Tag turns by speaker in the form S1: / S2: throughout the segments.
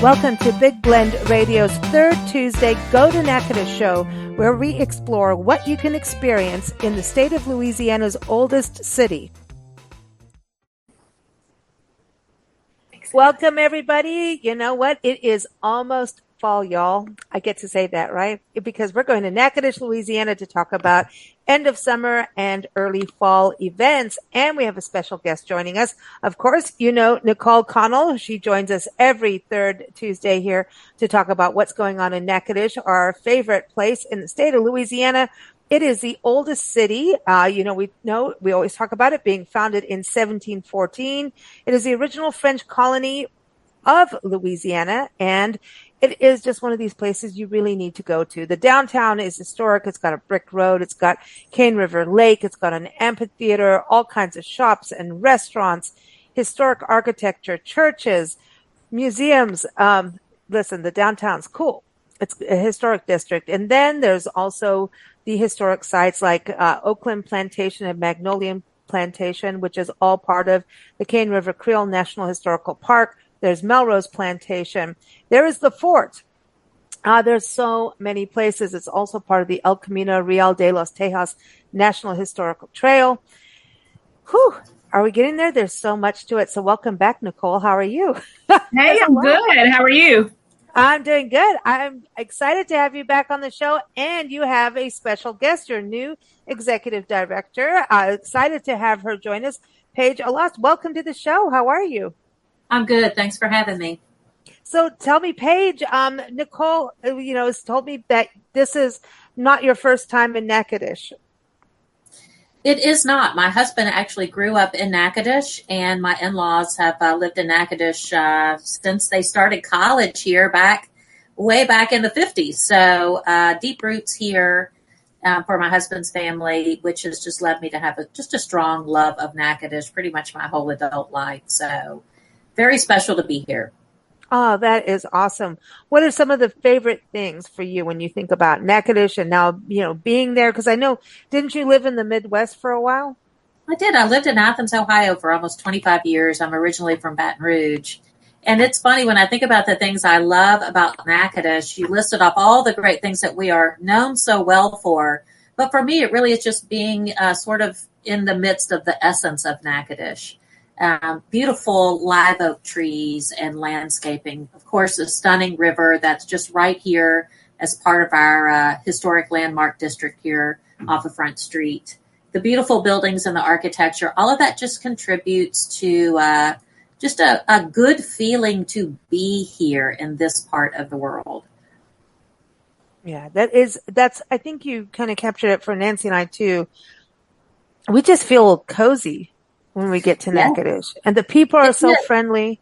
S1: Welcome to Big Blend Radio's third Tuesday Go to Natchitoches show, where we explore what you can experience in the state of Louisiana's oldest city. Welcome, everybody. You know what? It is almost fall, y'all. I get to say that, right? Because we're going to Natchitoches, Louisiana to talk about end of summer and early fall events. And we have a special guest joining us. Of course, you know Nicole Connell. She joins us every third Tuesday here to talk about what's going on in Natchitoches, our favorite place in the state of Louisiana. It is the oldest city. We always talk about it being founded in 1714. It is the original French colony of Louisiana, and it is just one of these places you really need to go to. The downtown is historic. It's got a brick road. It's got Cane River Lake. It's got an amphitheater, all kinds of shops and restaurants, historic architecture, churches, museums. Listen, the downtown's cool. It's a historic district. And then there's also the historic sites like Oakland Plantation and Magnolia Plantation, which is all part of the Cane River Creole National Historical Park. There's Melrose Plantation. There is the fort. There's so many places. It's also part of the El Camino Real de los Tejas National Historical Trail. Whew. Are we getting there? There's so much to it. So welcome back, Nicole. How are you?
S2: Hey, I'm good. How are you?
S1: I'm doing good. I'm excited to have you back on the show. And you have a special guest, your new executive director. Excited to have her join us, Paige Alost. Welcome to the show. How are you?
S3: I'm good. Thanks for having me.
S1: So tell me, Paige, Nicole, has told me that this is not your first time in Natchitoches.
S3: It is not. My husband actually grew up in Natchitoches, and my in-laws have lived in Natchitoches since they started college here way back in the 50s. So deep roots here for my husband's family, which has just led me to have just a strong love of Natchitoches pretty much my whole adult life. So very special to be here.
S1: Oh, that is awesome. What are some of the favorite things for you when you think about Natchitoches and now, being there? Because I know, didn't you live in the Midwest for a while?
S3: I did. I lived in Athens, Ohio for almost 25 years. I'm originally from Baton Rouge. And it's funny when I think about the things I love about Natchitoches, you listed off all the great things that we are known so well for. But for me, it really is just being sort of in the midst of the essence of Natchitoches. Beautiful live oak trees and landscaping. Of course, a stunning river that's just right here as part of our historic landmark district here off of Front Street. The beautiful buildings and the architecture, all of that just contributes to just a good feeling to be here in this part of the world.
S1: Yeah, that's, I think you kind of captured it for Nancy and I too. We just feel cozy when we get to Natchitoches, and the people are so friendly,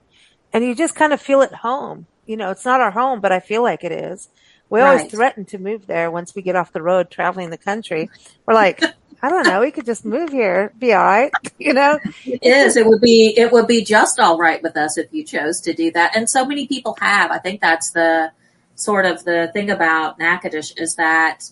S1: and you just kind of feel at home. It's not our home, but I feel like it is. We always threaten to move there once we get off the road traveling the country. We're like, I don't know, we could just move here, be all right,
S3: It is. It would be just all right with us if you chose to do that. And so many people have. I think that's the sort of the thing about Natchitoches is that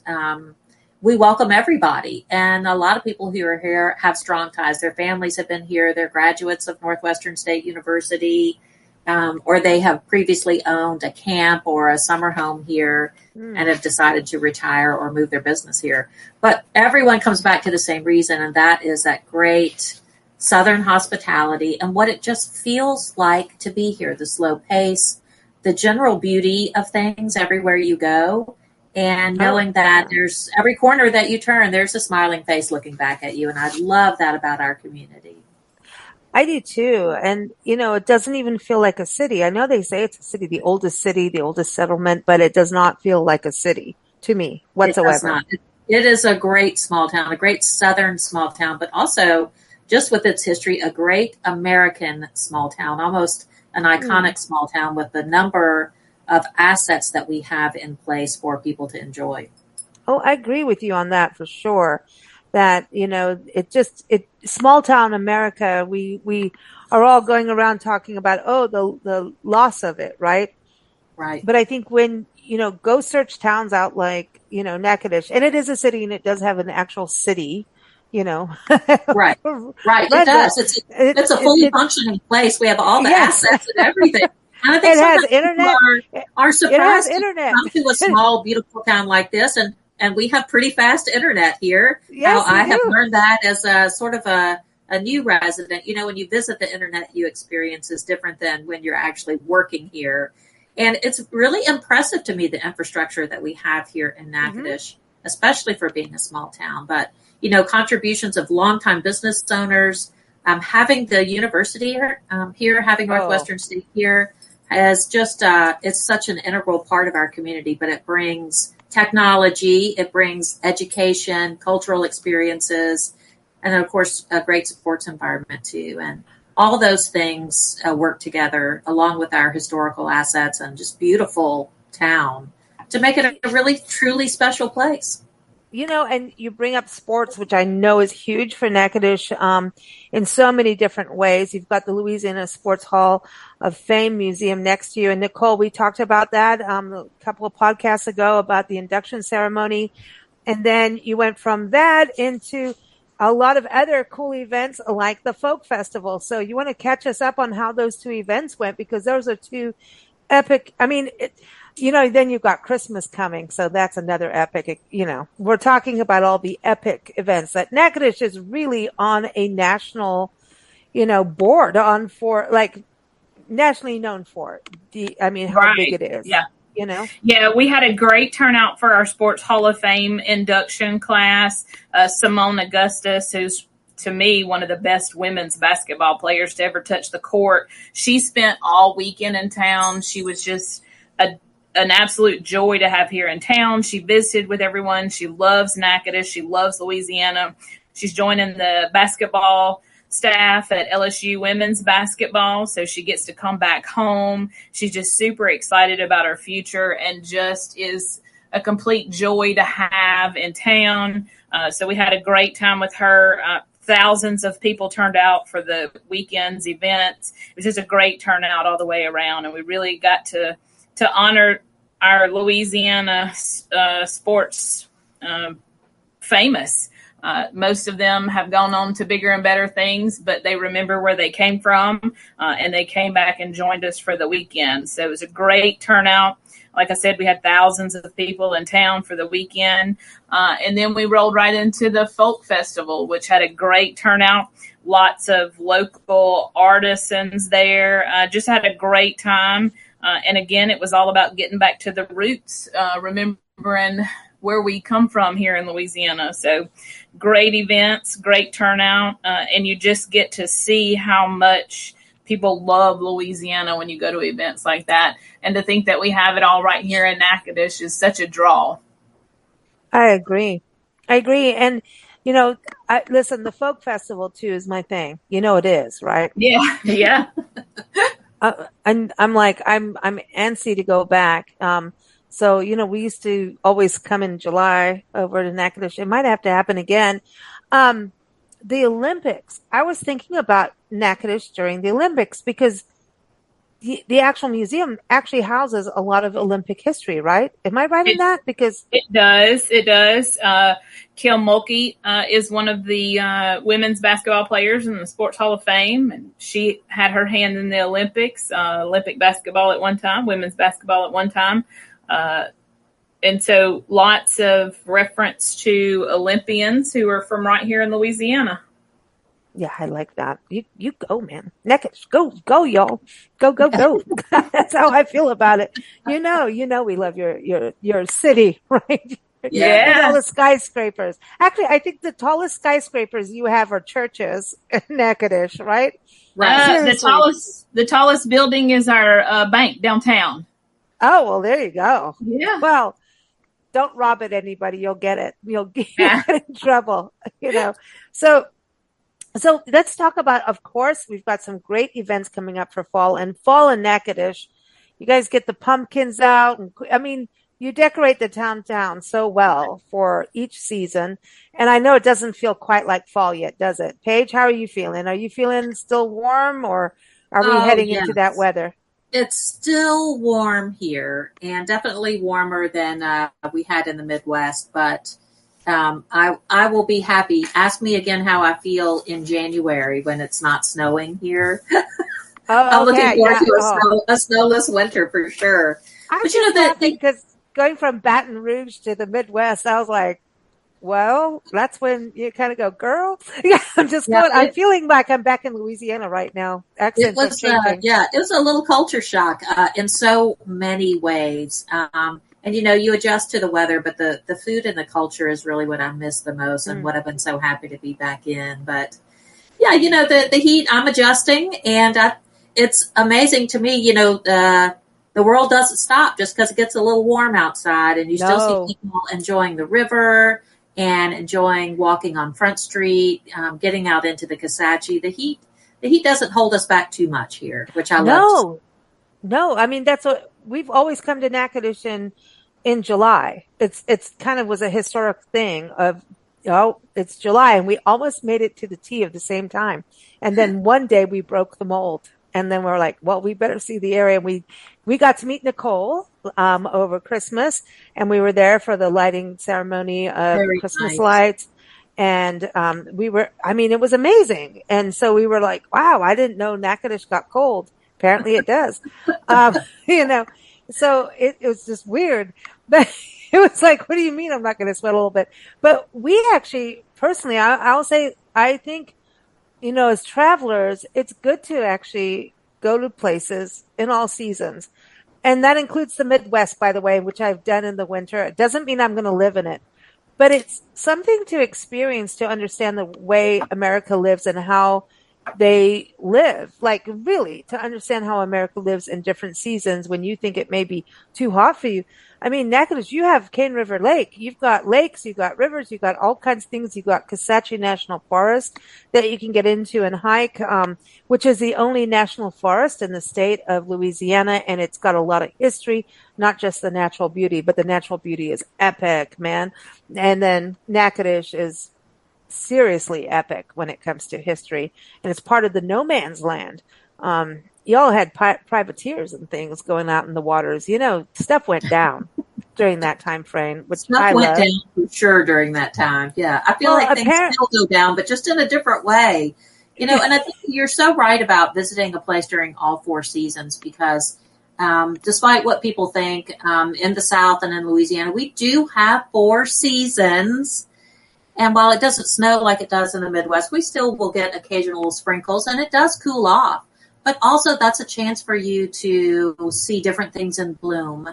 S3: we welcome everybody. And a lot of people who are here have strong ties. Their families have been here. They're graduates of Northwestern State University, or they have previously owned a camp or a summer home here and have decided to retire or move their business here. But everyone comes back to the same reason, and that is that great Southern hospitality and what it just feels like to be here, the slow pace, the general beauty of things everywhere you go. And knowing that there's every corner that you turn, there's a smiling face looking back at you. And I love that about our community.
S1: I do too. And, it doesn't even feel like a city. I know they say it's a city, the oldest settlement, but it does not feel like a city to me whatsoever. It does not.
S3: It is a great small town, a great Southern small town, but also just with its history, a great American small town, almost an iconic small town with the number of assets that we have in place for people to enjoy.
S1: Oh, I agree with you on that for sure. That, small town America, we are all going around talking about, the loss of it, right?
S3: Right.
S1: But I think when, go search towns out like, Natchitoches, and it is a city and it does have an actual city,
S3: Right. It does. It's a fully functioning place. We have all the assets and everything. And I think
S1: It has
S3: sometimes people
S1: internet.
S3: are
S1: It has
S3: surprised to
S1: internet.
S3: come to a small, beautiful town like this, and we have pretty fast internet here. How
S1: Yes, we
S3: I have
S1: do.
S3: learned that as a sort of a new resident. When you visit, the internet you experience is different than when you're actually working here. And it's really impressive to me, the infrastructure that we have here in Natchitoches, especially for being a small town. But, contributions of longtime business owners, having the university here, having Northwestern State here, has just, it's such an integral part of our community, but it brings technology, it brings education, cultural experiences, and of course, a great sports environment too. And all those things work together along with our historical assets and just beautiful town to make it a really, truly special place.
S1: And you bring up sports, which I know is huge for Natchitoches in so many different ways. You've got the Louisiana Sports Hall of Fame Museum next to you. And Nicole, we talked about that a couple of podcasts ago about the induction ceremony. And then you went from that into a lot of other cool events like the Folk Festival. So you want to catch us up on how those two events went, because those are two epic. I mean, then you've got Christmas coming. So that's another epic, we're talking about all the epic events that Natchitoches is really on a national, board on for, like, nationally known for how big it is.
S2: Yeah.
S1: Yeah,
S2: we had a great turnout for our Sports Hall of Fame induction class. Simone Augustus, who's to me one of the best women's basketball players to ever touch the court. She spent all weekend in town. She was just an absolute joy to have here in town. She visited with everyone. She loves Natchitoches. She loves Louisiana. She's joining the basketball staff at LSU women's basketball, so she gets to come back home. She's just super excited about her future and just is a complete joy to have in town. So we had a great time with her. Thousands of people turned out for the weekend's events. It was just a great turnout all the way around, and we really got to honor our Louisiana sports famous. Most of them have gone on to bigger and better things, but they remember where they came from, and they came back and joined us for the weekend. So it was a great turnout. Like I said, we had thousands of people in town for the weekend. And then we rolled right into the Folk Festival, which had a great turnout. Lots of local artisans there. Just had a great time. And again, it was all about getting back to the roots, remembering where we come from here in Louisiana. So great events, great turnout, and you just get to see how much people love Louisiana when you go to events like that. And to think that we have it all right here in Natchitoches is such a draw.
S1: I agree. And, listen, the Folk Festival too is my thing. It is, right?
S2: Yeah. Yeah.
S1: And I'm antsy to go back. So, we used to always come in July over to Natchitoches. It might have to happen again. The Olympics. I was thinking about Natchitoches during the Olympics because the actual museum actually houses a lot of Olympic history, right? Am I right in that? Because
S2: it does. Kil Mulkey is one of the women's basketball players in the Sports Hall of Fame, and she had her hand in the Olympics, Olympic basketball at one time, women's basketball at one time. And so lots of reference to Olympians who are from right here in Louisiana.
S1: Yeah, I like that. You go, man. Natchitoches, go, y'all. Go. That's how I feel about it. We love your city, right?
S2: Yeah.
S1: All the skyscrapers. Actually, I think the tallest skyscrapers you have are churches in Natchitoches, right?
S2: The tallest building is our bank downtown.
S1: Oh, well, there you go.
S2: Yeah.
S1: Well, don't rob it, anybody. You'll get it. You'll get in trouble, So let's talk about, of course, we've got some great events coming up for fall in Natchitoches. You guys get the pumpkins out. And you decorate the town so well for each season. And I know it doesn't feel quite like fall yet, does it? Paige, how are you feeling? Are you feeling still warm, or are we heading into that weather?
S3: It's still warm here, and definitely warmer than we had in the Midwest, but I will be happy. Ask me again how I feel in January when it's not snowing here.
S1: Oh,
S3: I'm looking
S1: okay.
S3: forward
S1: Yeah.
S3: to
S1: Oh,
S3: a snowless winter for sure.
S1: I'm
S3: But
S1: just laughing because going from Baton Rouge to the Midwest, I was like, well, that's when you kind of go, girl. Yeah, I'm just
S3: yeah,
S1: going. I'm feeling like I'm back in Louisiana right now.
S3: it
S1: Accents are
S3: was,
S1: changing.
S3: it was a little culture shock in so many ways. And you adjust to the weather, but the food and the culture is really what I miss the most, and
S1: Mm.
S3: what I've been so happy to be back in. But yeah, the heat, I'm adjusting, and it's amazing to me. The world doesn't stop just because it gets a little warm outside, and you still see
S1: No,
S3: people enjoying the river and enjoying walking on Front Street, getting out into the Kisatchie. The heat doesn't hold us back too much here, which I love to see.
S1: no, no. I mean, that's what we've always come to Natchitoches in July. It's kind of was a historic thing of, it's July and we almost made it to the T of the same time. And then one day we broke the mold. And then we're like, well, we better see the area. We got to meet Nicole, over Christmas, and we were there for the lighting ceremony of
S3: Very
S1: Christmas
S3: nice.
S1: lights. And, I mean, it was amazing. And so we were like, wow, I didn't know Natchitoches got cold. Apparently it does. Um, you know, so it was just weird, but it was like, what do you mean I'm not going to sweat a little bit? But we actually, personally, I'll say, I think, as travelers, it's good to actually go to places in all seasons. And that includes the Midwest, by the way, which I've done in the winter. It doesn't mean I'm going to live in it, but it's something to experience to understand the way America lives and how they live. Like really to understand how America lives in different seasons when you think it may be too hot for you. I mean, Natchitoches, you have Cane River Lake. You've got lakes, you've got rivers, you've got all kinds of things. You've got Kisatchie National Forest that you can get into and hike, which is the only national forest in the state of Louisiana. And it's got a lot of history, not just the natural beauty, but the natural beauty is epic, man. And then Natchitoches is seriously epic when it comes to history, and it's part of the no man's land. Y'all had privateers and things going out in the waters. Stuff went down during that time frame, which
S3: Stuff
S1: I
S3: went
S1: love.
S3: down for sure during that time. Yeah, I feel
S1: Well,
S3: like things still go down, but just in a different way. And I think you're so right about visiting a place during all four seasons because despite what people think, in the South and in Louisiana, we do have four seasons. And while it doesn't snow like it does in the Midwest, we still will get occasional sprinkles and it does cool off. But also that's a chance for you to see different things in bloom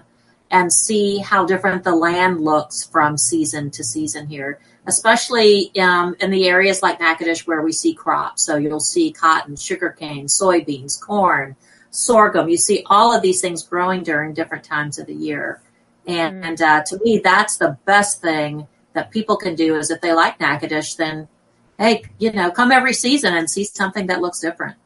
S3: and see how different the land looks from season to season here, especially in the areas like Natchitoches where we see crops. So you'll see cotton, sugarcane, soybeans, corn, sorghum. You see all of these things growing during different times of the year. And to me, that's the best thing that people can do is if they like Natchitoches, then, hey, come every season and see something that looks different.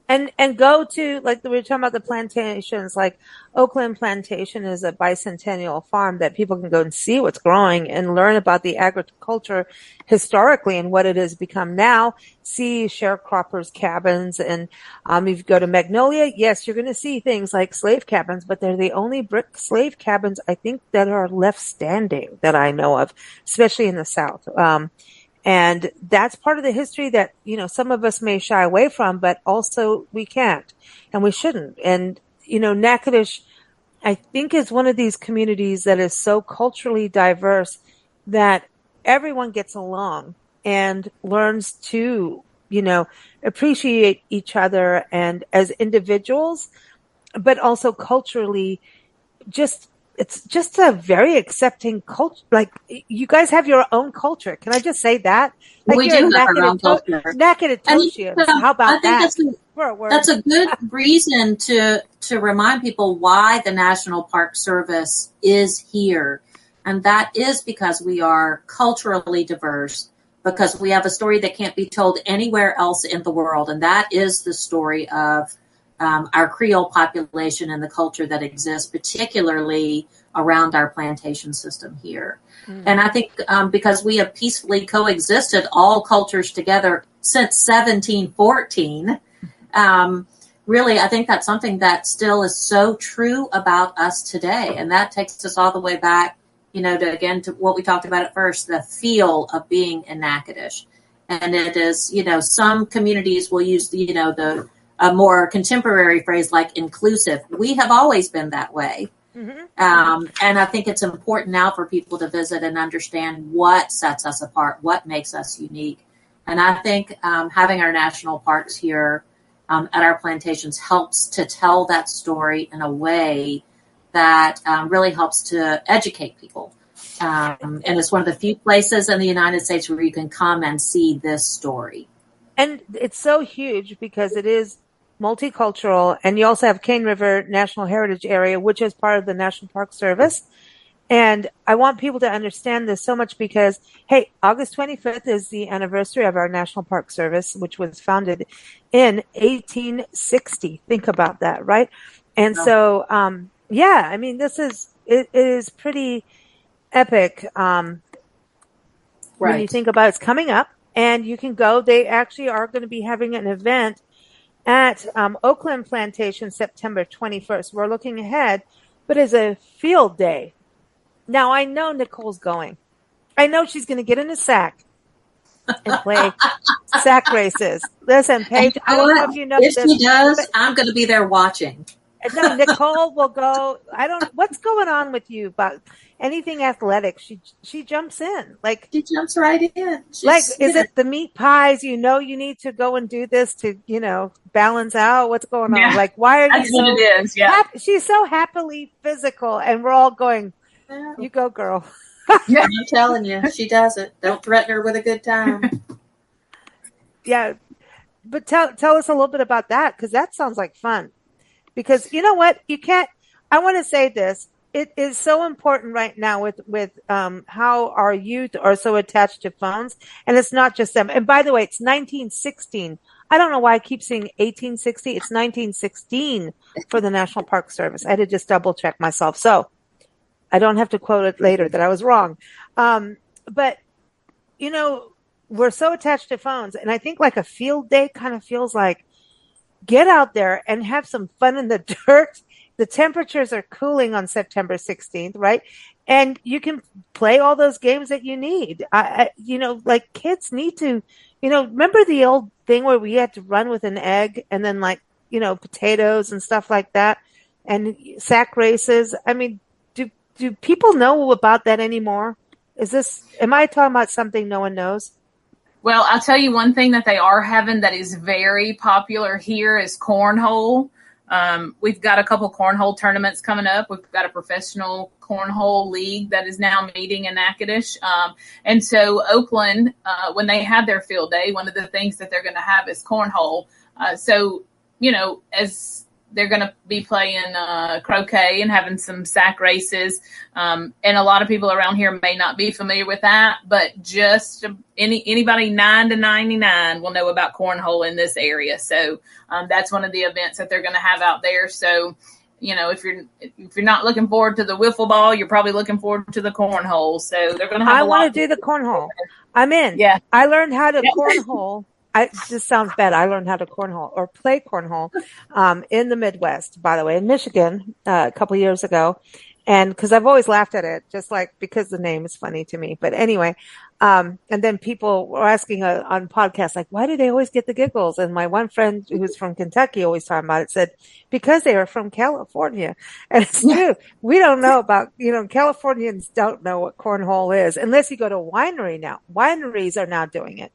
S1: And go to, like we were talking about the plantations, like Oakland Plantation is a bicentennial farm that people can go and see what's growing and learn about the agriculture historically and what it has become now. See sharecroppers' cabins. And if you go to Magnolia, yes, you're going to see things like slave cabins, but they're the only brick slave cabins I think that are left standing that I know of, especially in the South. And that's part of the history that, some of us may shy away from, but also we can't and we shouldn't. And, Natchitoches, I think, is one of these communities that is so culturally diverse that everyone gets along and learns to, appreciate each other and as individuals, but also culturally it's just a very accepting culture. Like you guys have your own culture. Can I just say that? Like
S3: We
S1: you're
S3: do have our own culture.
S1: Natchitochesians. How about
S3: I think
S1: that? For a word.
S3: that's a good reason to remind people why the National Park Service is here. And that is because we are culturally diverse, because we have a story that can't be told anywhere else in the world. And that is the story of our Creole population and the culture that exists, particularly around our plantation system here. And I think because we have peacefully coexisted all cultures together since 1714, really, I think that's something that still is so true about us today. And that takes us all the way back, to what we talked about at first, the feel of being in Natchitoches. And it is, some communities will use the a more contemporary phrase like inclusive. We have always been that way. Mm-hmm. And I think it's important now for people to visit and understand what sets us apart, what makes us unique. And I think having our national parks here at our plantations helps to tell that story in a way that really helps to educate people. And it's one of the few places in the United States where you can come and see this story.
S1: And it's so huge because it is multicultural, and you also have Cane River National Heritage Area, which is part of the National Park Service. And I want people to understand this so much because, hey, August 25th is the anniversary of our National Park Service, which was founded in 1860. Think about that, right? And so, yeah, I mean, it is pretty epic when you think about it's coming up, and you can go. They actually are going to be having an event at Oakland Plantation September 21st. We're looking ahead, but it's a field day. Now, I know Nicole's going. I know she's going to get in a sack and play sack races. Listen, Paige, I don't know if you know
S3: if
S1: this.
S3: If she does, I'm going to be there watching.
S1: No, Nicole will go. What's going on with you about anything athletic? She jumps in. Like,
S3: she jumps right in.
S1: Is it the meat pies? You need to go and do this to, balance out what's going on. Like, why are you so,
S2: what it is. Yeah.
S1: She's so happily physical, and we're all going, you go, girl.
S3: Yeah, I'm telling you, she does it. Don't threaten her with a good time.
S1: Yeah. But tell us a little bit about that, because that sounds like fun. Because you know what? I want to say this. It is so important right now with how our youth are so attached to phones. And it's not just them. And by the way, it's 1916. I don't know why I keep saying 1860. It's 1916 for the National Park Service. I had to just double check myself. So I don't have to quote it later that I was wrong. But, we're so attached to phones. And I think like a field day kind of feels like, get out there and have some fun in the dirt. The temperatures are cooling on September 16th, right? And you can play all those games that you need. Like kids need to, remember the old thing where we had to run with an egg and then potatoes and stuff like that and sack races. I mean, do people know about that anymore? Am I talking about something no one knows?
S2: Well, I'll tell you one thing that they are having that is very popular here is cornhole. We've got a couple cornhole tournaments coming up. We've got a professional cornhole league that is now meeting in Natchitoches. And so Oakland, when they have their field day, one of the things that they're going to have is cornhole. So, as they're going to be playing croquet and having some sack races. And a lot of people around here may not be familiar with that, but just anybody 9 to 99 will know about cornhole in this area. So that's one of the events that they're going to have out there. So, if you're not looking forward to the wiffle ball, you're probably looking forward to the cornhole. So they're going to have
S1: I want to do the cornhole. I'm in.
S2: Yeah.
S1: I learned how to cornhole. This sounds bad. I learned how to cornhole or play cornhole in the Midwest, by the way, in Michigan a couple years ago. And because I've always laughed at it, just like because the name is funny to me. But anyway, and then people were asking on podcasts, like, why do they always get the giggles? And my one friend who's from Kentucky always talking about it said, because they are from California. And it's true. We don't know about, Californians don't know what cornhole is unless you go to a winery now. Wineries are now doing it.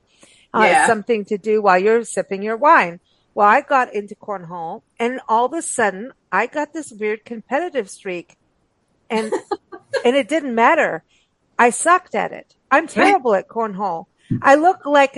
S1: It's something to do while you're sipping your wine. Well, I got into cornhole, and all of a sudden, I got this weird competitive streak, and it didn't matter. I sucked at it. I'm terrible at cornhole. I look like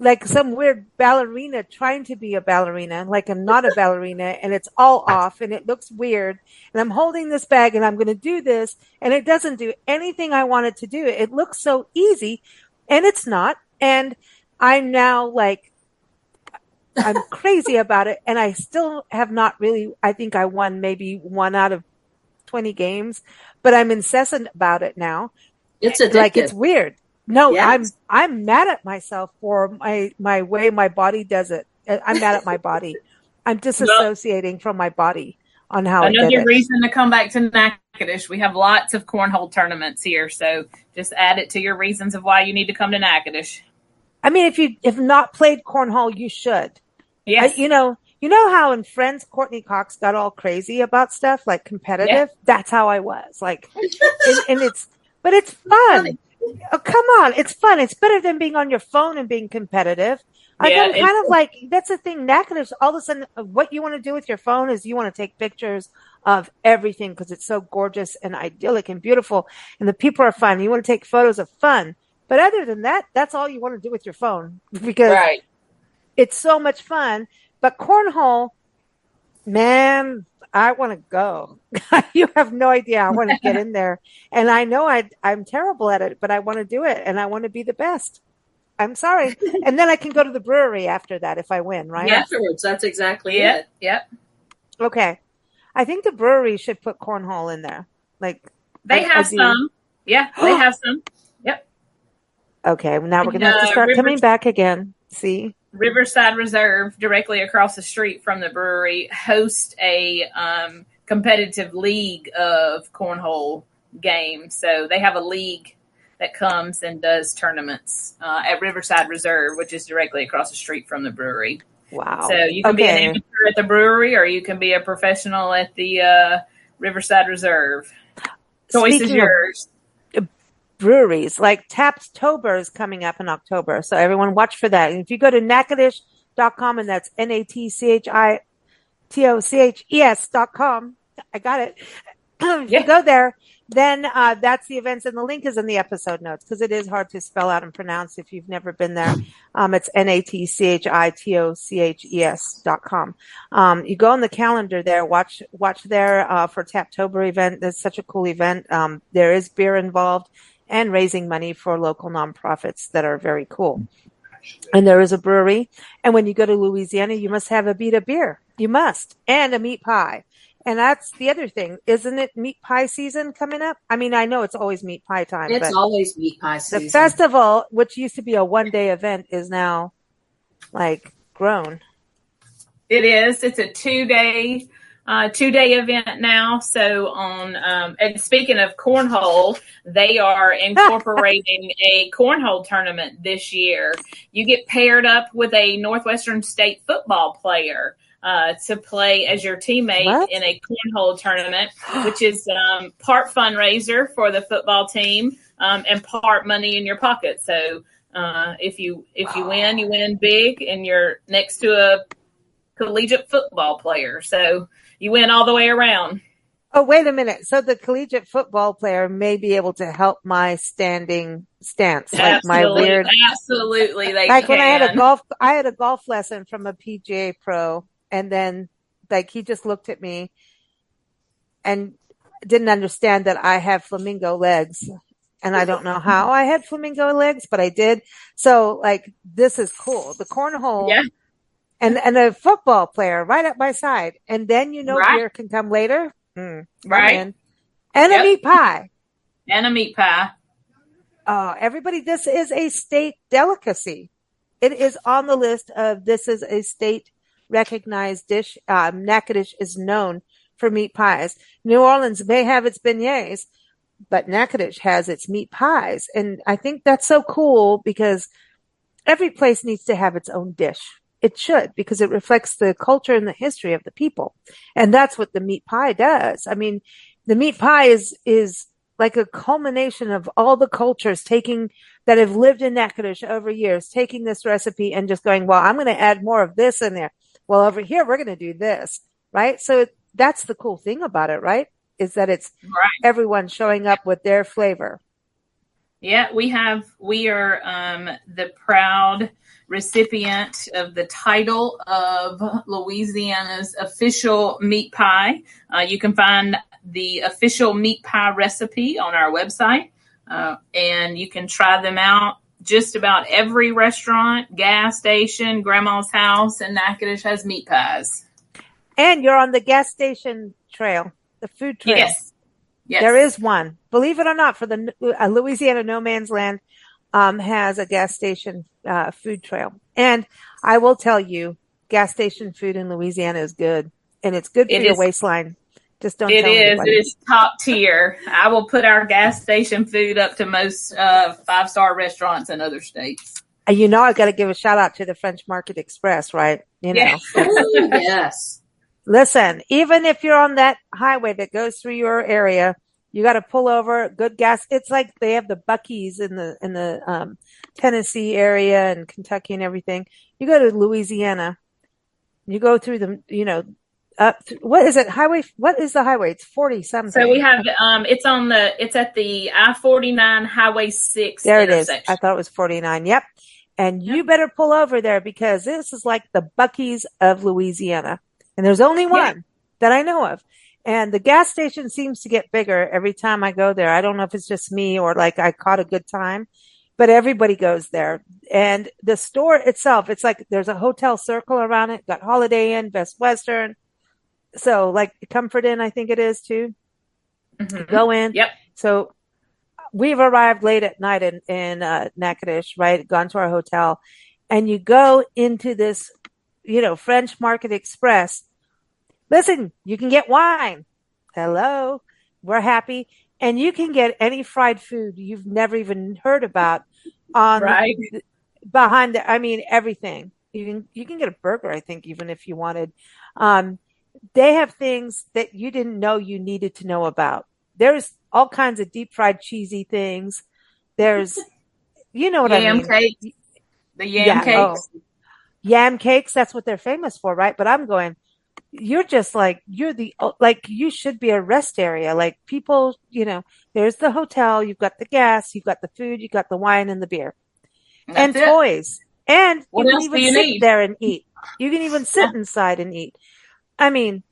S1: like some weird ballerina trying to be a ballerina, like I'm not a ballerina, and it's all off and it looks weird. And I'm holding this bag and I'm going to do this, and it doesn't do anything I want it to do. It looks so easy, and it's not. And I'm now I'm crazy about it, and I still have not really, I think I won maybe 1 out of 20 games, but I'm incessant about it now.
S3: It's addictive.
S1: Like, it's weird. No, yes. I'm mad at myself for my way my body does it. I'm mad at my body. I'm disassociating from my body on how I did it.
S2: Another reason to come back to Natchitoches. We have lots of cornhole tournaments here, so just add it to your reasons of why you need to come to Natchitoches.
S1: I mean, if you have not played cornhole, you should.
S2: Yes.
S1: You know how in Friends, Courtney Cox got all crazy about stuff, like competitive?
S2: Yeah.
S1: That's how I was. Like, and but it's
S3: Funny.
S1: fun. Oh, come on. It's fun. It's better than being on your phone and being competitive. Like,
S2: Yeah.
S1: I'm kind of like, that's the thing. Natchitoches, all of a sudden, what you want to do with your phone is you want to take pictures of everything because it's so gorgeous and idyllic and beautiful. And the people are fun. You want to take photos of fun. But other than that, that's all you want to do with your phone because
S2: Right.
S1: it's so much fun. But cornhole, man, I want to go. You have no idea. I want to get in there. And I know I'm terrible at it, but I want to do it and I want to be the best. I'm sorry. And then I can go to the brewery after that if I win, right?
S3: Afterwards, that's exactly
S2: Yep.
S3: it.
S2: Yep.
S1: Okay. I think the brewery should put cornhole in there. Like
S2: They have some. Yeah, they have some. Yep.
S1: Okay, now we're going to have to start coming back again. See?
S2: Riverside Reserve, directly across the street from the brewery, host a competitive league of cornhole games. So they have a league that comes and does tournaments at Riverside Reserve, which is directly across the street from the brewery.
S1: Wow.
S2: So you can be an amateur at the brewery or you can be a professional at the Riverside Reserve. Choice is yours.
S1: Breweries, like Taptober is coming up in October. So everyone watch for that. And if you go to Natchitoches.com, and that's Natchitoches.com, I got it. If you go there, then that's the events, and the link is in the episode notes because it is hard to spell out and pronounce if you've never been there. It's Natchitoches.com. You go on the calendar there, watch there for Taptober event. That's such a cool event. There is beer involved and raising money for local nonprofits that are very cool. And there is a brewery. And when you go to Louisiana, you must have a beat of beer. You must. And a meat pie. And that's the other thing. Isn't it meat pie season coming up? I mean, I know it's always meat pie time.
S3: It's always meat pie season.
S1: The festival, which used to be a one-day event, is now like grown.
S2: It is. It's a two-day event now. So and speaking of cornhole, they are incorporating a cornhole tournament this year. You get paired up with a Northwestern State football player to play as your teammate in a cornhole tournament, which is part fundraiser for the football team and part money in your pocket. So if you win, you win big, and you're next to a collegiate football player. So you win all the way around.
S1: Oh, wait a minute. So the collegiate football player may be able to help my standing stance. Like my weird.
S2: Absolutely. They
S1: like
S2: can.
S1: When I had a golf lesson from a PGA pro, and then like he just looked at me and didn't understand that I have flamingo legs. And I don't know how I had flamingo legs, but I did. So like, this is cool. The cornhole.
S2: Yeah.
S1: And a football player right at my side. And then, beer can come later.
S2: Right.
S1: And a meat pie.
S2: And a meat pie.
S1: Everybody, this is a state delicacy. It is on the list of this is a state recognized dish. Natchitoches is known for meat pies. New Orleans may have its beignets, but Natchitoches has its meat pies. And I think that's so cool because every place needs to have its own dish. It should, because it reflects the culture and the history of the people. And that's what the meat pie does. I mean, the meat pie is like a culmination of all the cultures that have lived in Natchitoches over years, taking this recipe and just going, well, I'm going to add more of this in there. Well, over here, we're going to do this, right? So that's the cool thing about it, right? Is that it's everyone showing up with their flavor.
S2: Yeah, we are the proud recipient of the title of Louisiana's official meat pie. You can find the official meat pie recipe on our website, and you can try them out. Just about every restaurant, gas station, grandma's house, and Natchitoches has meat pies.
S1: And you're on the gas station trail, the food trail.
S2: Yes.
S1: There is one. Believe it or not, for the Louisiana No Man's Land has a gas station food trail. And I will tell you, gas station food in Louisiana is good. And it's good for your waistline. Just don't tell anybody.
S2: It is top tier. I will put our gas station food up to most 5-star restaurants in other states.
S1: I got to give a shout out to the French Market Express, right?
S3: Ooh, yes.
S1: Listen, even if you're on that highway that goes through your area, you got to pull over, good gas. It's like they have the Buc-ee's in the Tennessee area and Kentucky and everything. You go to Louisiana, you go through what is it? What is the highway? It's 40 something.
S2: So we have, it's at the I-49 Highway 6
S1: There it
S2: intersection.
S1: is. I thought it was 49. Yep. And you better pull over there because this is like the Buc-ee's of Louisiana. And there's only one that I know of. And the gas station seems to get bigger every time I go there. I don't know if it's just me or like I caught a good time, but everybody goes there. And the store itself, it's like there's a hotel circle around it. Got Holiday Inn, Best Western. So like Comfort Inn, I think it is too.
S2: Mm-hmm.
S1: Go in.
S2: Yep.
S1: So we've arrived late at night in Natchitoches, right? Gone to our hotel, and you go into this, French Market Express. Listen, you can get wine. Hello, we're happy, and you can get any fried food you've never even heard about behind the. I mean, everything. You can get a burger, I think, even if you wanted. They have things that you didn't know you needed to know about. There's all kinds of deep fried cheesy things. There's, what I mean?
S2: Cake. The yam cakes.
S1: Oh. Yam cakes, that's what they're famous for, right? But I'm going, you're just like, you should be a rest area. Like people, there's the hotel, you've got the gas, you've got the food, you've got the wine and the beer. And toys. And you can even sit there and eat. You can even sit inside and eat. I mean,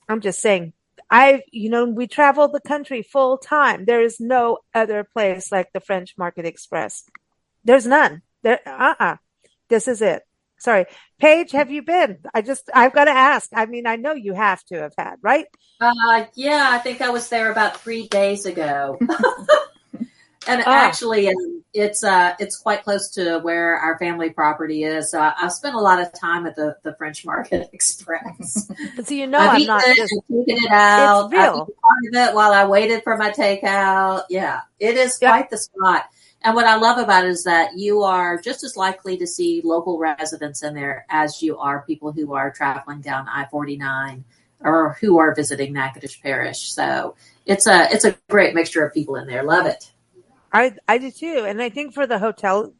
S1: I'm just saying, we travel the country full time. There is no other place like the French Market Express. There's none. This is it. Sorry. Paige, have you been? I've got to ask. I mean, I know you have to have had, right?
S3: Yeah, I think I was there about 3 days ago. And actually, it's quite close to where our family property is. I've spent a lot of time at the French Market Express.
S1: So I'm not just
S3: taking it out.
S1: It's real.
S3: I've part of it while I waited for my takeout. Yeah, it is quite the spot. And what I love about it is that you are just as likely to see local residents in there as you are people who are traveling down I-49 or who are visiting Natchitoches Parish. So it's a great mixture of people in there. Love it.
S1: I do too. And I think for the hotel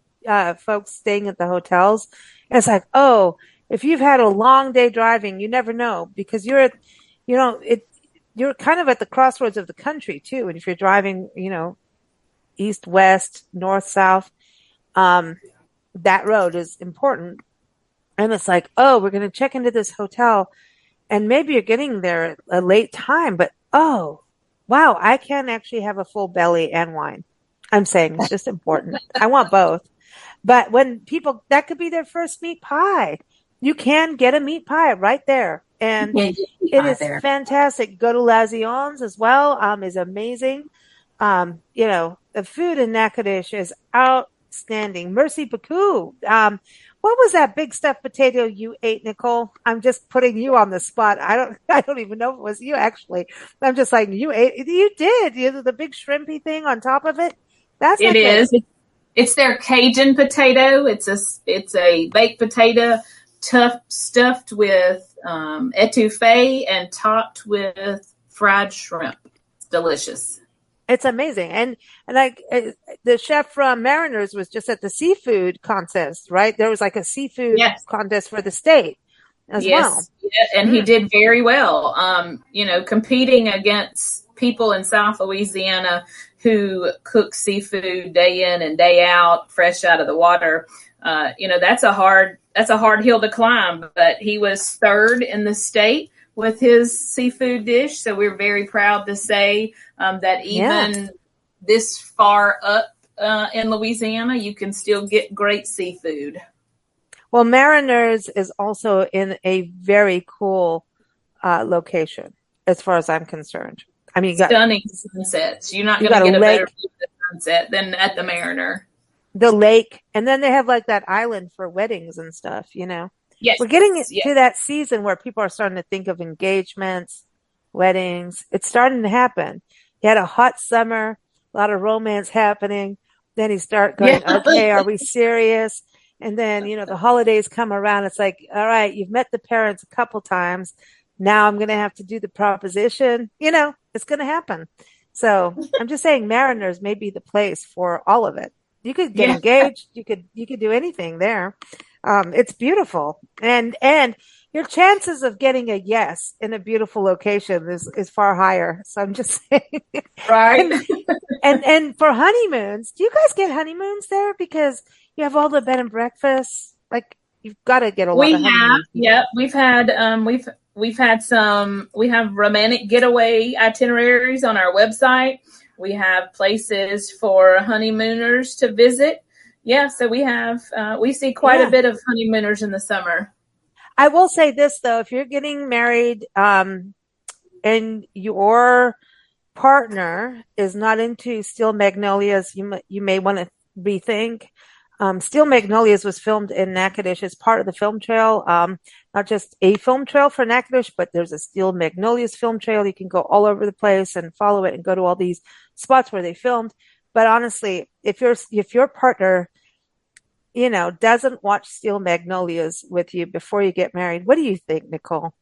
S1: folks staying at the hotels, it's like, if you've had a long day driving, you never know because you're kind of at the crossroads of the country too. And if you're driving, east, west, north, south, that road is important. And it's like, we're going to check into this hotel and maybe you're getting there at a late time, but wow, I can actually have a full belly and wine. I'm saying it's just important. I want both. But when that could be their first meat pie. You can get a meat pie right there. And it is fantastic. Go to Lazion's as well. Is amazing. The food in Natchitoches is outstanding. Merci beaucoup. What was that big stuffed potato you ate, Nicole? I'm just putting you on the spot. I don't even know if it was you actually. I'm just like, you did. The big shrimpy thing on top of it.
S2: It is. It's their Cajun potato. It's a baked potato stuffed with etouffee and topped with fried shrimp. It's delicious.
S1: It's amazing. And like the chef from Mariners was just at the seafood contest, right? There was like a seafood contest for the state as well.
S2: Yeah, and he did very well. Competing against people in South Louisiana who cook seafood day in and day out, fresh out of the water. That's a hard hill to climb, but he was third in the state with his seafood dish. So we're very proud to say that even this far up in Louisiana, you can still get great seafood.
S1: Well, Mariners is also in a very cool location, as far as I'm concerned. I mean,
S2: stunning sunsets. You're not going to get a better view of the sunset than at the Mariner.
S1: The lake, and then they have like that island for weddings and stuff.
S2: Yes,
S1: we're getting to that season where people are starting to think of engagements, weddings. It's starting to happen. You had a hot summer, a lot of romance happening. Then you start going, okay, are we serious? And then, the holidays come around. It's like, all right, you've met the parents a couple times. Now I'm going to have to do the proposition. It's going to happen. So I'm just saying Mariners may be the place for all of it. You could get engaged. You could do anything there. It's beautiful. And your chances of getting a yes in a beautiful location is far higher. So I'm just saying.
S2: Right.
S1: And for honeymoons, do you guys get honeymoons there? Because you have all the bed and breakfasts. Like, you've got to get a lot of honeymoons.
S2: Yep. We've had some, we have romantic getaway itineraries on our website. We have places for honeymooners to visit. Yeah. So we see quite a bit of honeymooners in the summer.
S1: I will say this though, if you're getting married, and your partner is not into Steel Magnolias, you may want to rethink. Steel Magnolias was filmed in Natchitoches as part of the film trail. Not just a film trail for Natchitoches, but there's a Steel Magnolias film trail. You can go all over the place and follow it and go to all these spots where they filmed. But honestly, if your partner, doesn't watch Steel Magnolias with you before you get married, what do you think, Nicole?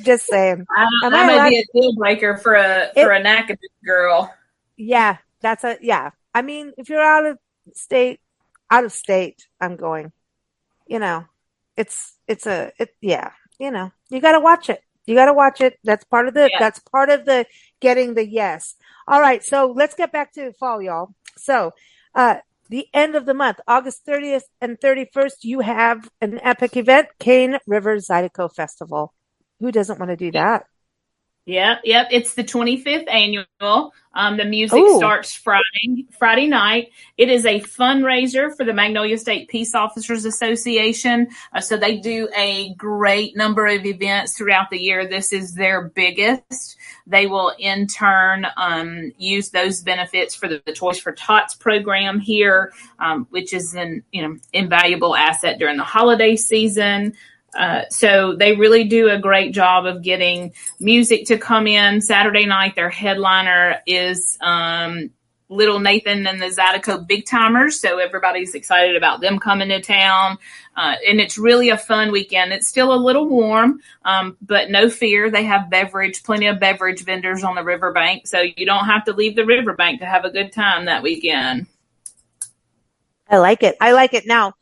S1: Just saying.
S2: That might be a deal breaker for a Natchitoches girl.
S1: Yeah, I mean, if you're out of state, I'm going. You got to watch it. You got to watch it. That's part of the getting the yes. All right. So let's get back to fall, y'all. So, the end of the month, August 30th and 31st, you have an epic event, Cane River Zydeco Festival. Who doesn't want to do that?
S2: Yep. It's the 25th annual. The music starts Friday night. It is a fundraiser for the Magnolia State Peace Officers Association. So they do a great number of events throughout the year. This is their biggest. They will in turn use those benefits for the Toys for Tots program here, which is an invaluable asset during the holiday season. So they really do a great job of getting music to come in. Saturday night, their headliner is Little Nathan and the Zydeco Big Timers. So everybody's excited about them coming to town. And it's really a fun weekend. It's still a little warm, but no fear. They have plenty of beverage vendors on the riverbank. So you don't have to leave the riverbank to have a good time that weekend.
S1: I like it. Now,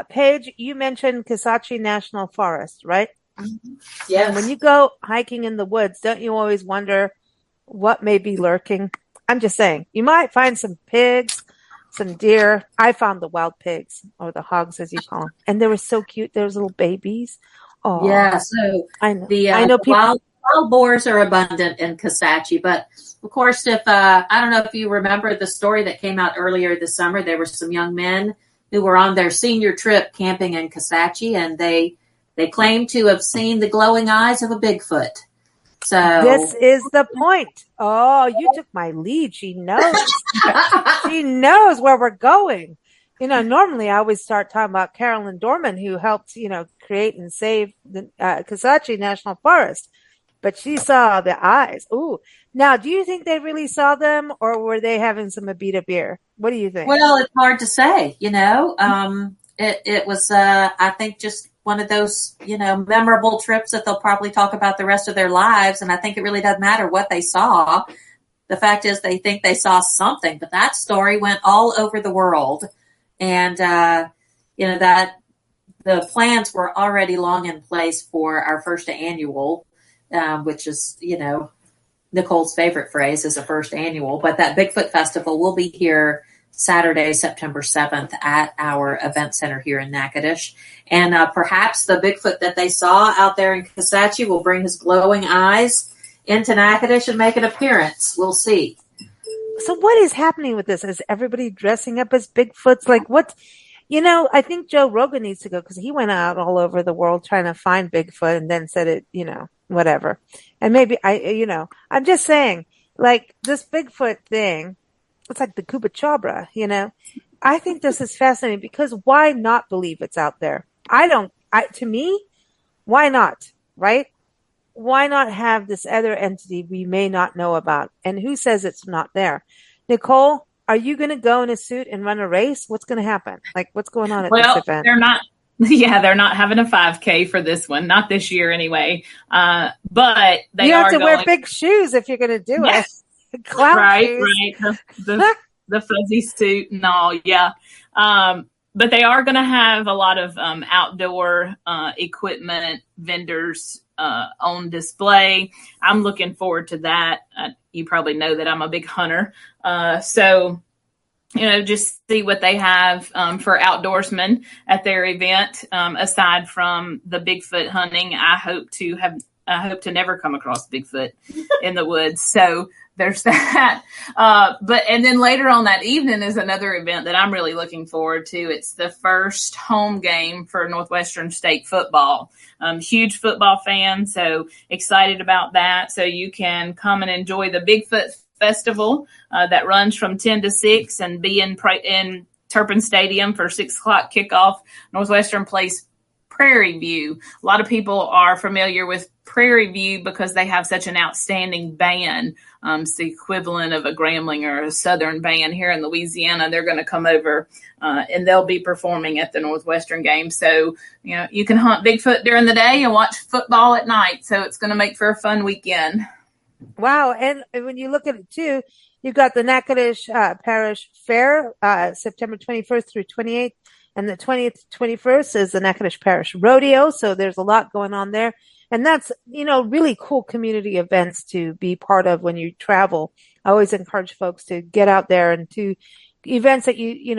S1: Paige, you mentioned Kisatchie National Forest, right?
S3: Yes.
S1: And when you go hiking in the woods, don't you always wonder what may be lurking? I'm just saying, you might find some pigs, some deer. I found the wild pigs, or the hogs as you call them. And they were so cute. There was little babies. Oh,
S3: yeah. So
S1: I know.
S3: The wild boars are abundant in Kisatchie, but of course, if I don't know if you remember the story that came out earlier this summer, there were some young men who were on their senior trip camping in Kisatchie, and they claimed to have seen the glowing eyes of a Bigfoot. So
S1: this is the point. Oh, you took my lead. She knows. She knows where we're going. Normally I always start talking about Carolyn Dorman, who helped, create and save the Kisatchie National Forest. But she saw the eyes. Ooh. Now, do you think they really saw them, or were they having some Abita beer? What do you think?
S3: Well, it's hard to say, it was, I think, just one of those, memorable trips that they'll probably talk about the rest of their lives. And I think it really doesn't matter what they saw. The fact is they think they saw something, but that story went all over the world. And, that the plans were already long in place for our first annual, which is, Nicole's favorite phrase is a first annual, but that Bigfoot Festival will be here Saturday, September 7th at our event center here in Natchitoches. And perhaps the Bigfoot that they saw out there in Kisatchie will bring his glowing eyes into Natchitoches and make an appearance. We'll see.
S1: So what is happening with this? Is everybody dressing up as Bigfoots? Like what? I think Joe Rogan needs to go, because he went out all over the world trying to find Bigfoot and then said it, whatever. And maybe I'm just saying, like, this Bigfoot thing, it's like the Chupacabra, I think this is fascinating, because why not believe it's out there? To me, why not? Right? Why not have this other entity we may not know about? And who says it's not there? Nicole, are you going to go in a suit and run a race? What's going to happen? Like, what's going on at this event?
S2: They're not. Yeah, they're not having a 5K for this one, not this year anyway. But they
S1: you have
S2: are
S1: to
S2: going,
S1: wear big shoes if you're going to do it.
S2: Clown
S1: right,
S2: shoes. Right. The fuzzy suit and all. Yeah. But they are going to have a lot of outdoor equipment vendors on display. I'm looking forward to that. You probably know that I'm a big hunter. So, just see what they have for outdoorsmen at their event. Aside from the Bigfoot hunting, I hope to never come across Bigfoot in the woods. So there's that. And then later on that evening is another event that I'm really looking forward to. It's the first home game for Northwestern State football. Huge football fan, so excited about that. So you can come and enjoy the Bigfoot Festival that runs from 10 to 6 and be in Turpin Stadium for 6 o'clock kickoff. Northwestern plays Prairie View. A lot of people are familiar with Prairie View because they have such an outstanding band. It's the equivalent of a Grambling or a Southern band here in Louisiana. They're going to come over and they'll be performing at the Northwestern game. So, you can hunt Bigfoot during the day and watch football at night. So it's going to make for a fun weekend.
S1: Wow. And when you look at it too, you've got the Natchitoches Parish Fair, September 21st through 28th. And the 20th to 21st is the Natchitoches Parish Rodeo. So there's a lot going on there. And that's, really cool community events to be part of when you travel. I always encourage folks to get out there and to events that you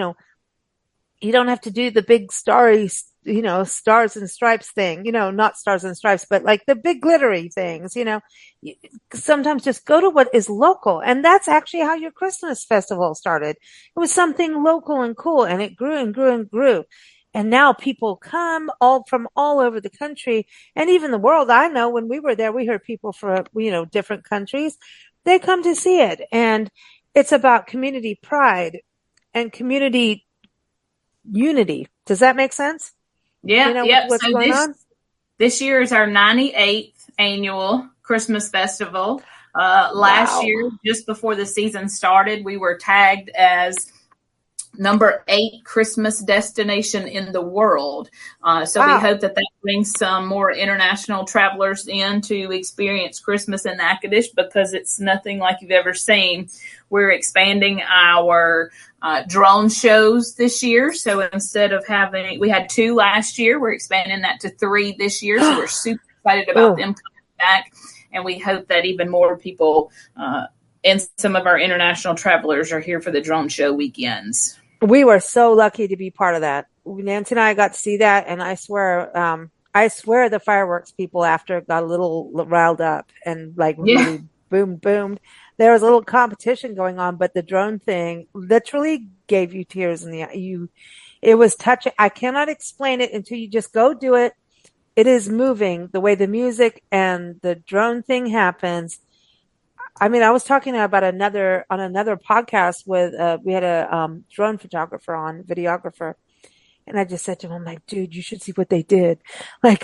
S1: don't have to do the big starry, stars and stripes thing, not stars and stripes, but like the big glittery things, sometimes just go to what is local. And that's actually how your Christmas festival started. It was something local and cool, and it grew and grew and grew. And now people come from all over the country and even the world. I know when we were there, we heard people from, different countries. They come to see it. And it's about community pride and community unity. Does that make sense?
S2: Yeah. Yep.
S1: What's going on?
S2: This year is our 98th annual Christmas festival. Last year, just before the season started, we were tagged as number 8 Christmas destination in the world. So we hope that brings some more international travelers in to experience Christmas in Natchitoches, because it's nothing like you've ever seen. We're expanding our drone shows this year. So instead of we had 2 last year, we're expanding that to 3 this year. So we're super excited about them coming back. And we hope that even more people and some of our international travelers are here for the drone show weekends.
S1: We were so lucky to be part of that. Nancy and I got to see that, and I swear the fireworks people after got a little riled up and really boomed. There was a little competition going on, but the drone thing literally gave you tears in the eye. It was touching. I cannot explain it until you just go do it. It is moving the way the music and the drone thing happens. I mean, I was talking about another podcast with, we had a drone photographer on, videographer. And I just said to him, I'm like, dude, you should see what they did. I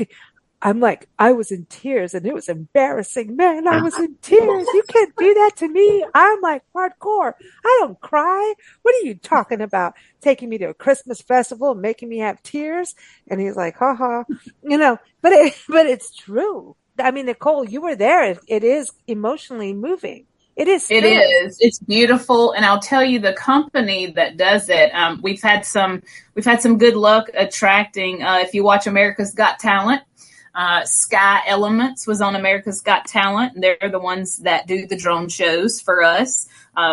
S1: was in tears and it was embarrassing, man. I was in tears. You can't do that to me. I'm like hardcore. I don't cry. What are you talking about? Taking me to a Christmas festival and making me have tears? And he's like, haha, but it's true. I mean, Nicole, you were there. It is emotionally moving. It is.
S2: It is. It's beautiful, and I'll tell you, the company that does it, we've had some good luck attracting. If you watch America's Got Talent, Sky Elements was on America's Got Talent, and they're the ones that do the drone shows for us.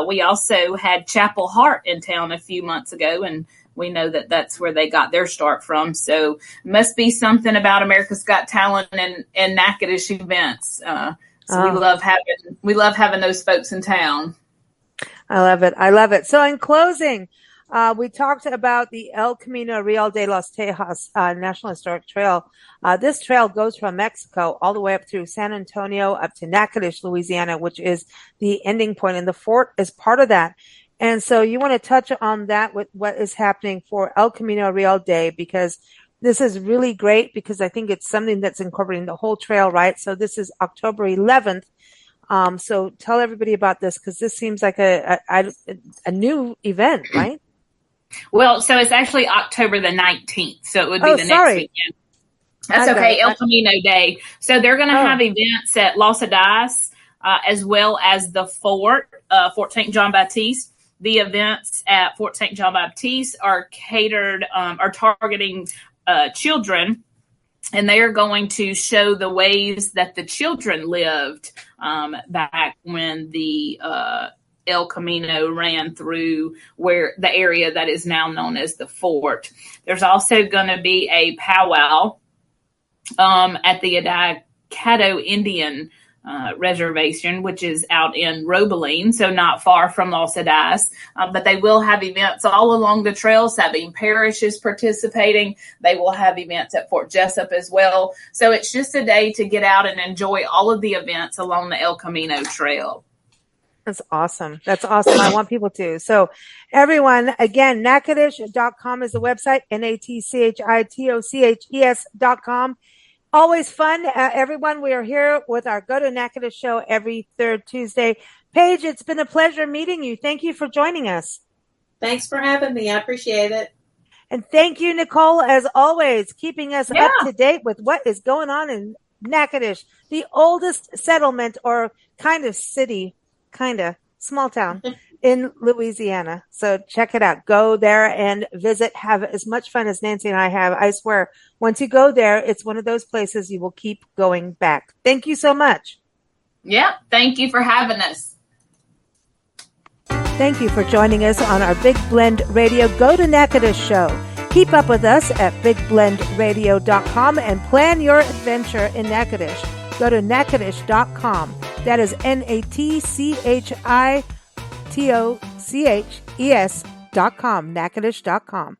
S2: We also had Chapel Hart in town a few months ago, and we know that that's where they got their start from. So it must be something about America's Got Talent and Natchitoches events. We love having those folks in town.
S1: I love it. So in closing, we talked about the El Camino Real de los Tejas National Historic Trail. This trail goes from Mexico all the way up through San Antonio, up to Natchitoches, Louisiana, which is the ending point, and the fort is part of that. And so you want to touch on that with what is happening for El Camino Real Day, because this is really great, because I think it's something that's incorporating the whole trail, right? So this is October 11th So tell everybody about this, because this seems like a new event, right?
S2: Well, so it's actually October the 19th. So it would be the next weekend. That's okay. El Camino Day. So they're going to have events at Los Adaes, as well as the Fort St. John Baptiste. The events at Fort St. John Baptiste are targeting children, and they are going to show the ways that the children lived back when the El Camino ran through where the area that is now known as the fort. There's also going to be a powwow at the Zydeco Indian reservation, which is out in Robeline, so not far from Los Adaes. But they will have events all along the trail. Sabine Parish is participating. They will have events at Fort Jessup as well. So it's just a day to get out and enjoy all of the events along the El Camino Trail.
S1: That's awesome. That's awesome. I want people to. So everyone, again, Natchitoches.com is the website, Natchitoches.com. Always fun. Everyone, we are here with our Go to Natchitoches show every third Tuesday. Paige, it's been a pleasure meeting you. Thank you for joining us.
S3: Thanks for having me. I appreciate it.
S1: And thank you, Nicole, as always, keeping us up to date with what is going on in Natchitoches, the oldest settlement or kind of city, small town in Louisiana. So check it out. Go there and visit. Have as much fun as Nancy and I have. I swear, once you go there, it's one of those places you will keep going back. Thank you so much.
S2: Yeah, thank you for having us.
S1: Thank you for joining us on our Big Blend Radio Go to Natchitoches show. Keep up with us at bigblendradio.com and plan your adventure in Natchitoches. Go to Natchitoches.com. That is Natchitoches.com. Natchitoches.com.